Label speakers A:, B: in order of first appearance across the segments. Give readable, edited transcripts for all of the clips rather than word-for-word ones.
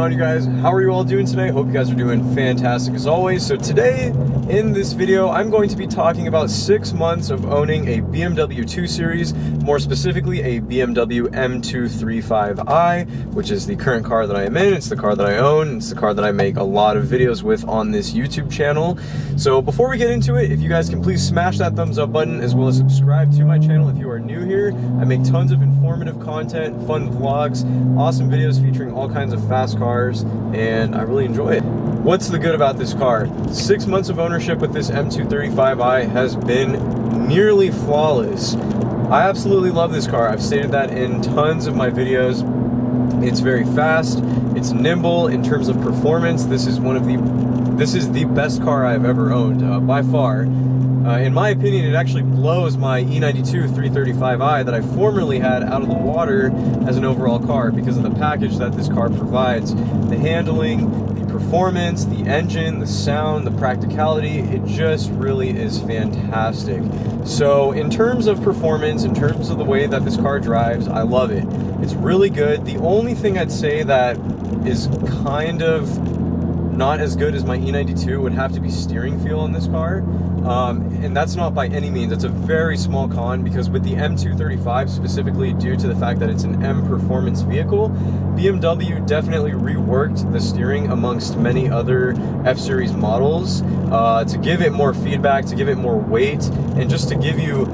A: on, you guys? How are you all doing today? Hope you guys are doing fantastic as always. So today in this video I'm going to be talking about 6 months of owning a BMW 2 Series, more specifically a BMW M235i, which is the current car that I am in. It's the car that I own. It's the car that I make a lot of videos with on this YouTube channel. So before we get into it, if you guys can please smash that thumbs up button as well as subscribe to my channel if you are new here. I make tons of informative content, fun vlogs, awesome videos featuring all kinds of fast cars, and I really enjoy it. What's the good about this car? 6 months of ownership with this M235i has been nearly flawless. I absolutely love this car. I've stated that in tons of my videos. It's very fast, it's nimble in terms of performance. This is the best car I've ever owned, by far. In my opinion, it actually blows my E92 335i that I formerly had out of the water as an overall car because of the package that this car provides. The handling, the performance, the engine, the sound, the practicality, it just really is fantastic. So in terms of performance, in terms of the way that this car drives, I love it. It's really good. The only thing I'd say that is kind of not as good as my E92 would have to be steering feel on this car. And that's not by any means. It's a very small con because with the M235, specifically due to the fact that it's an M performance vehicle, BMW definitely reworked the steering amongst many other F-Series models to give it more feedback, to give it more weight, and just to give you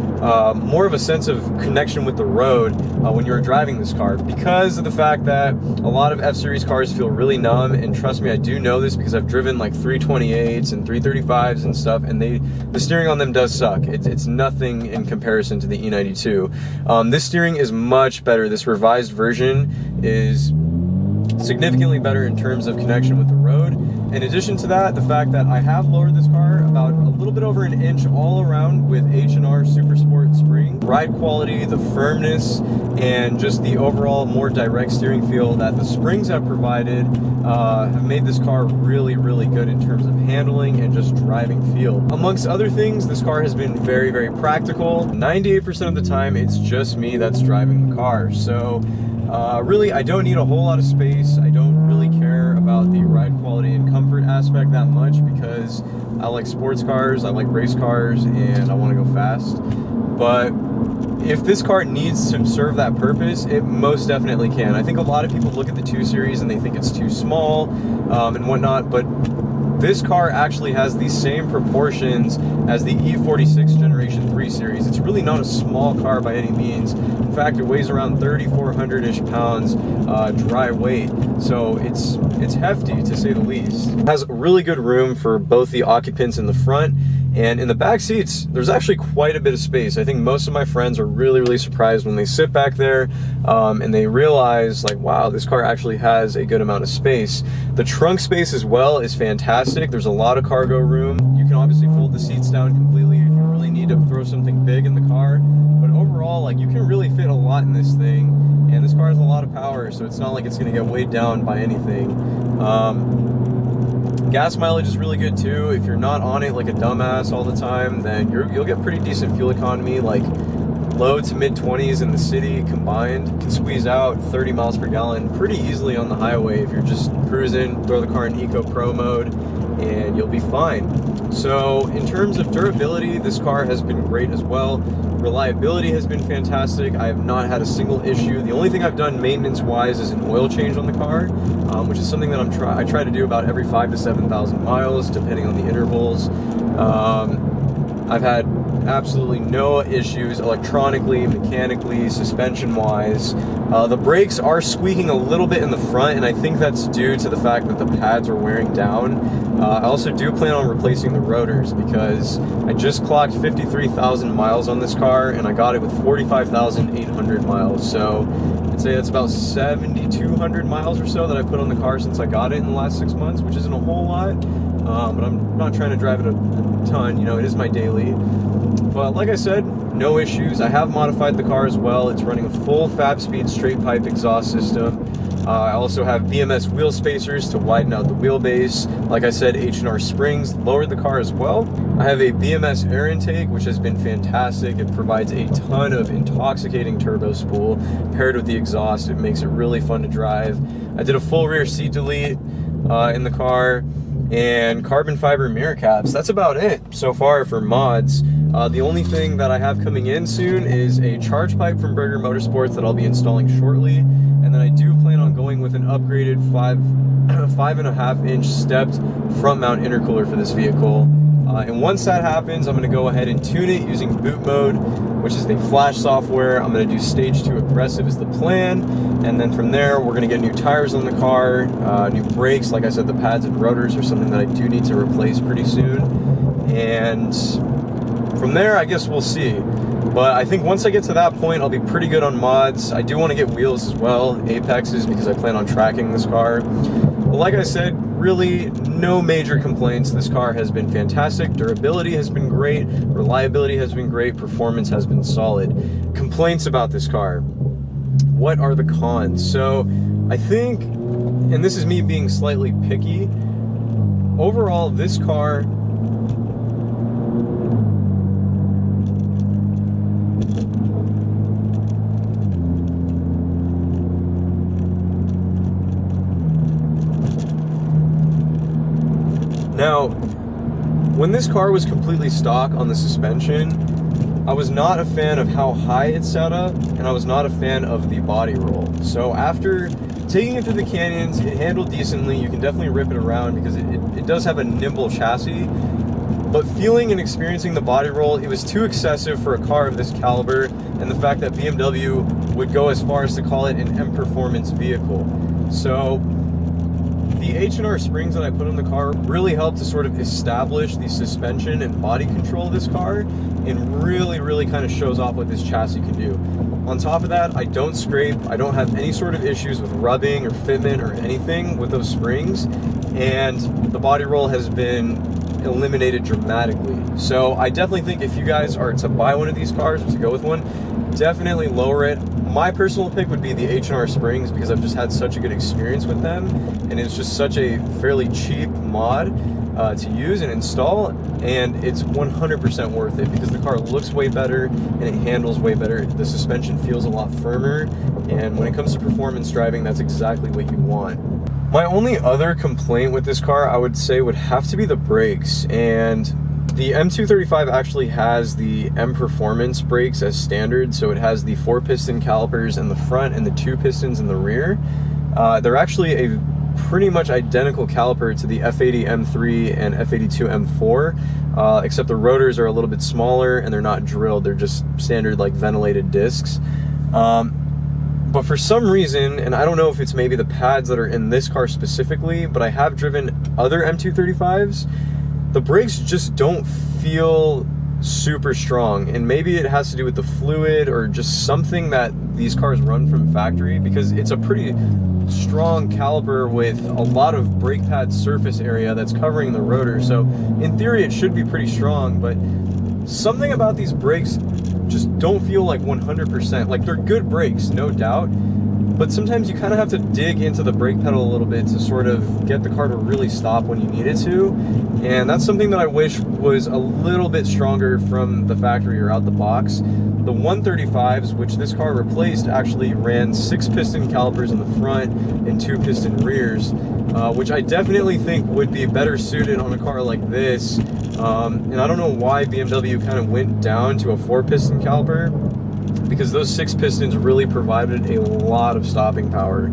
A: more of a sense of connection with the road when you're driving this car, because of the fact that a lot of F-Series cars feel really numb. And trust me, I do know this because I've driven like 328s and 335s and stuff, and the steering on them does suck. It's nothing in comparison to the E92. This steering is much better. This revised version is significantly better in terms of connection with the road. In addition to that, the fact that I have lowered this car about a little bit over an inch all around with H&R Super Sport spring. Ride quality, the firmness, and just the overall more direct steering feel that the springs have provided have made this car really, really good in terms of handling and just driving feel. Amongst other things, this car has been very, very practical. 98% of the time, it's just me that's driving the car. So really, I don't need a whole lot of space. I don't really care about the ride quality and comfort aspect that much because I like sports cars, I like race cars, and I want to go fast. But if this car needs to serve that purpose, it most definitely can. I think a lot of people look at the 2 Series and they think it's too small and whatnot, but this car actually has the same proportions as the E46 Generation 3 Series. It's really not a small car by any means. In fact, it weighs around 3,400-ish pounds dry weight, so it's hefty to say the least. It has really good room for both the occupants in the front, and in the back seats, there's actually quite a bit of space. I think most of my friends are really, really surprised when they sit back there and they realize, like, wow, this car actually has a good amount of space. The trunk space as well is fantastic. There's a lot of cargo room. You can obviously fold the seats down completely if you really need to throw something big in the car. But overall, like, you can really fit a lot in this thing. And this car has a lot of power, so it's not like it's gonna get weighed down by anything. Gas mileage is really good too. If you're not on it like a dumbass all the time, then you'll get pretty decent fuel economy, like low to mid 20s in the city combined. You can squeeze out 30 miles per gallon pretty easily on the highway if you're just cruising. Throw the car in Eco Pro mode and you'll be fine. So in terms of durability, this car has been great as well. Reliability has been fantastic. I have not had a single issue. The only thing I've done maintenance-wise is an oil change on the car, which is something that I try to do about every 5,000 to 7,000 miles, depending on the intervals. I've had absolutely no issues electronically, mechanically, suspension-wise. The brakes are squeaking a little bit in the front, and I think that's due to the fact that the pads are wearing down. I also do plan on replacing the rotors because I just clocked 53,000 miles on this car, and I got it with 45,800 miles. So I'd say that's about 7,200 miles or so that I put on the car since I got it in the last 6 months, which isn't a whole lot. But I'm not trying to drive it a ton, you know, it is my daily. But like I said, no issues. I have modified the car as well. It's running a full Fab-Speed straight pipe exhaust system. I also have BMS wheel spacers to widen out the wheelbase. Like I said, H&R springs lowered the car as well. I have a BMS air intake, which has been fantastic. It provides a ton of intoxicating turbo spool. Paired with the exhaust, it makes it really fun to drive. I did a full rear seat delete in the car, and carbon fiber mirror caps. That's about it so far for mods. The only thing that I have coming in soon is a charge pipe from Burger Motorsports that I'll be installing shortly. And then I do plan on going with an upgraded 5.5 inch stepped front mount intercooler for this vehicle. And once that happens, I'm going to go ahead and tune it using boot mode, which is the flash software. I'm going to do stage 2 aggressive is the plan. And then from there, we're going to get new tires on the car, new brakes. Like I said, the pads and rotors are something that I do need to replace pretty soon. And from there, I guess we'll see. But I think once I get to that point, I'll be pretty good on mods. I do want to get wheels as well, Apexes, because I plan on tracking this car. But like I said, really no major complaints. This car has been fantastic. Durability has been great. Reliability has been great. Performance has been solid. Complaints about this car. What are the cons? So I think, and this is me being slightly picky, overall this car now, when this car was completely stock on the suspension, I was not a fan of how high it sat up, and I was not a fan of the body roll. So after taking it through the canyons, it handled decently. You can definitely rip it around because it does have a nimble chassis. But feeling and experiencing the body roll, it was too excessive for a car of this caliber, and the fact that BMW would go as far as to call it an M performance vehicle. So the H&R springs that I put on the car really helped to sort of establish the suspension and body control of this car, and really kind of shows off what this chassis can do. On top of that, I don't scrape. I don't have any sort of issues with rubbing or fitment or anything with those springs, and the body roll has been eliminated dramatically. So I definitely think if you guys are to buy one of these cars or to go with one, definitely lower it. My personal pick would be the H&R springs because I've just had such a good experience with them, and it's just such a fairly cheap mod to use and install, and it's 100% worth it because the car looks way better and it handles way better. The suspension feels a lot firmer, and when it comes to performance driving, that's exactly what you want. My only other complaint with this car, I would say, would have to be the brakes, and the M235 actually has the M Performance brakes as standard, so it has the 4-piston calipers in the front and the 2 pistons in the rear. They're actually a pretty much identical caliper to the F80 M3 and F82 M4, except the rotors are a little bit smaller and they're not drilled, they're just standard like ventilated discs. But for some reason, and I don't know if it's maybe the pads that are in this car specifically, but I have driven other M235s, the brakes just don't feel super strong, and maybe it has to do with the fluid or just something that these cars run from factory, because it's a pretty strong caliper with a lot of brake pad surface area that's covering the rotor, so in theory it should be pretty strong, but something about these brakes just don't feel like 100%. Like, they're good brakes, no doubt, but sometimes you kind of have to dig into the brake pedal a little bit to sort of get the car to really stop when you need it to, and that's something that I wish was a little bit stronger from the factory or out the box. The 135s, which this car replaced, actually ran 6-piston calipers in the front and 2-piston rears, which I definitely think would be better suited on a car like this. And I don't know why BMW kind of went down to a 4-piston caliper, because those 6 pistons really provided a lot of stopping power.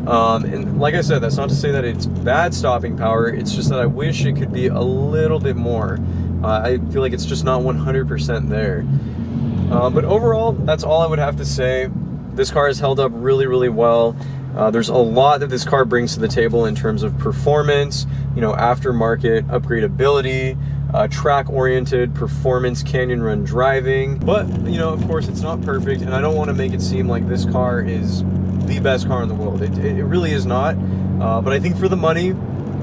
A: And like I said, that's not to say that it's bad stopping power, it's just that I wish it could be a little bit more. I feel like it's just not 100% there. But overall, that's all I would have to say. This car has held up really well. There's a lot that this car brings to the table in terms of performance, you know, aftermarket upgradability, track-oriented performance, canyon run driving. But, you know, of course, it's not perfect, and I don't want to make it seem like this car is the best car in the world. It really is not. But I think for the money,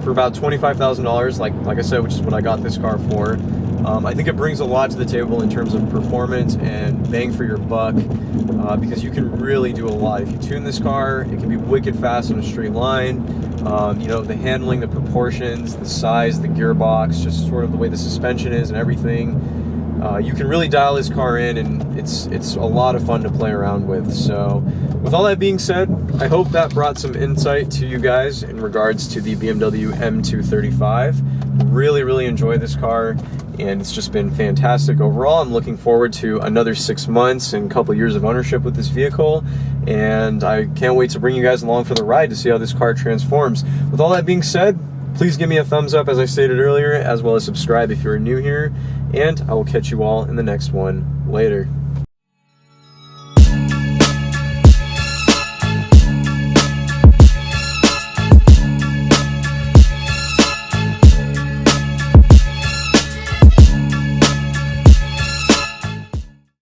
A: for about $25,000, like I said, which is what I got this car for, I think it brings a lot to the table in terms of performance and bang for your buck, because you can really do a lot. If you tune this car, it can be wicked fast in a straight line. You know, the handling, the proportions, the size, the gearbox, just sort of the way the suspension is and everything. You can really dial this car in, and it's a lot of fun to play around with. So with all that being said, I hope that brought some insight to you guys in regards to the BMW M235. Really enjoy this car, and it's just been fantastic overall. I'm looking forward to another 6 months and a couple years of ownership with this vehicle, and I can't wait to bring you guys along for the ride to see how this car transforms. With all that being said, please give me a thumbs up, as I stated earlier, as well as subscribe if you're new here, and I will catch you all in the next one. Later.